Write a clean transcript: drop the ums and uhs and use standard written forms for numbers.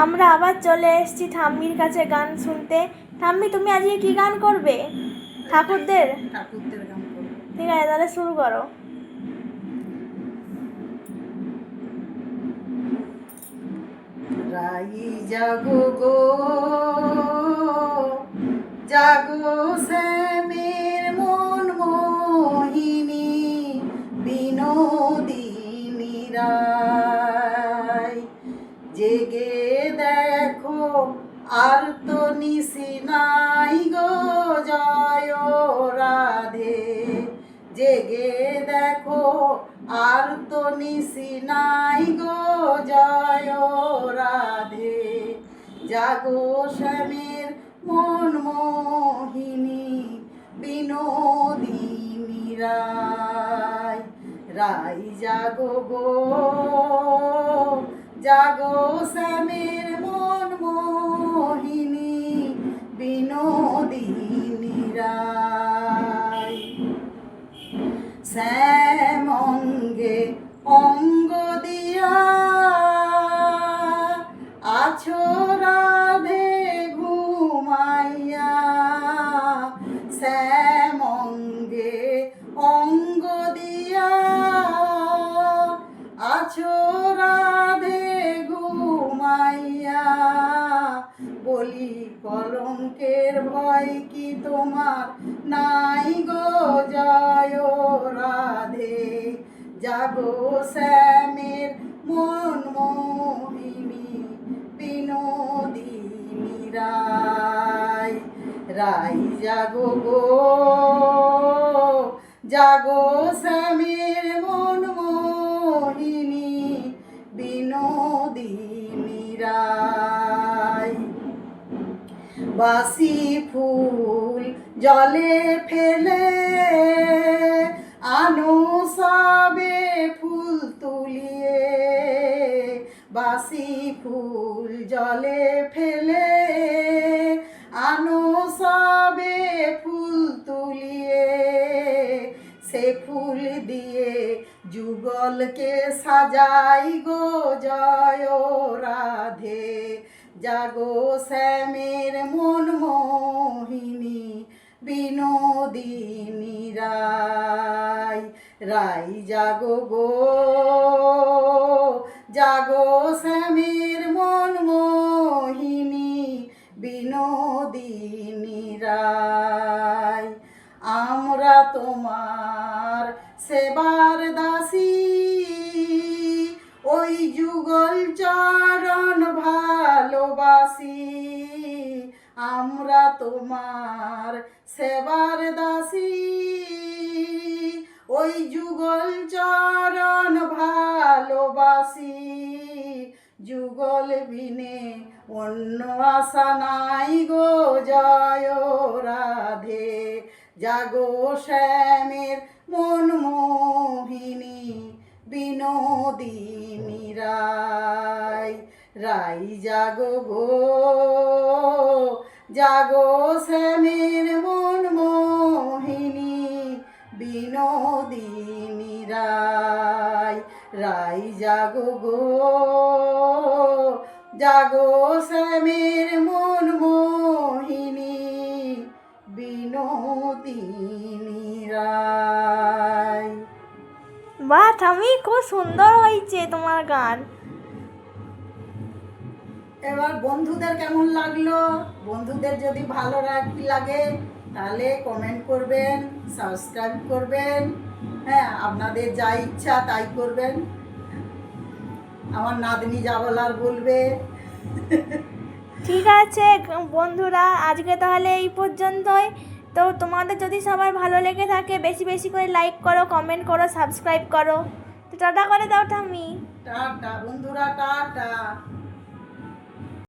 আমরা আবার চলে এসেছি ঠাম্মির কাছে গান শুনতে। ঠাম্মি, তুমি আজকে কি গান করবে? ঠাকুরদের? ঠাকুরদের গান করবো। ঠিক আছে, তাহলে শুরু করো। রাই জাগো গো জাগো শ্যামের মন মোহিনী বিনোদিনী রাই, জেগে দেখো আর তো নিশি নাই গো জয় রাধে, জেগে দেখো আর তো নিশি নাই গো জয় রাধে, জাগো শ্যামের মন মোহিনী বিনোদিনী রাই, রাই জাগো গো জাগো শ্যামের মন মোহিনী বিনোদিনী রাই, শ্যাম অঙ্গে অঙ্গ দিয়া আছো রাধে ঘুমাইয়া, শ্যাম অঙ্গে অঙ্গ দিয়া আছো রাধে ঘুমাইয়া, বলি কলঙ্কের ভয় কি তোমার নাই গো জয় রাধে, জাগো শ্যামের মন মোহিনী বিনোদিনী রাই, রাই জাগো গো জাগো শ্যামের মন মোহিনী বিনোদিনী রাই, বাসি ফুল জলে ফেলে আনো সবে ফুল তুলিয়ে, বাসি ফুল জলে ফেলে আনো সবে ফুল তুলিয়ে, সে ফুল দিয়ে যুগলকে সাজাই গো জয় রাধে, জাগো শ্যামের মন মোহিনী বিনোদিনী রাই, রাই জাগো গো জাগো শ্যামের মন মোহিনী বিনোদিনী রাই, আমরা তোমার সেবার দাসী ওই যুগল চরণ ভালোবাসি, আমরা তোমার সেবার দাসী ওই যুগল চরণ ভালোবাসি, যুগল বিনে অন্য আশা নাই গো জয় রাধে, জাগো শ্যামের মন মোহিনী বিনোদিনী রাই, রাই জাগো গো জাগো শ্যামের মন মোহিনী বিনোদিনী রাই, রাই জাগো গো জাগো শ্যামের মন মোহিনী বিনোদিনী রাই। বাহ ঠাম্মি, খুব সুন্দর হয়েছে তোমার গান। এবার বন্ধুদের কেমন লাগলো? বন্ধুদের যদি ভালো লাগে তাহলে কমেন্ট করবেন, সাবস্ক্রাইব করবেন, হ্যাঁ আপনাদের যা ইচ্ছা তাই করবেন, আমার নাতনি যা বলার বলবে। ঠিক আছে বন্ধুরা, আজকে তাহলে এই পর্যন্তই। তো তোমাদের যদি সবার ভালো লেগে থাকে বেশি বেশি করে লাইক করো, কমেন্ট করো, সাবস্ক্রাইব করো। তো টাটা করে দাও ঠাম্মি। টাটা বন্ধুরা, টাটা।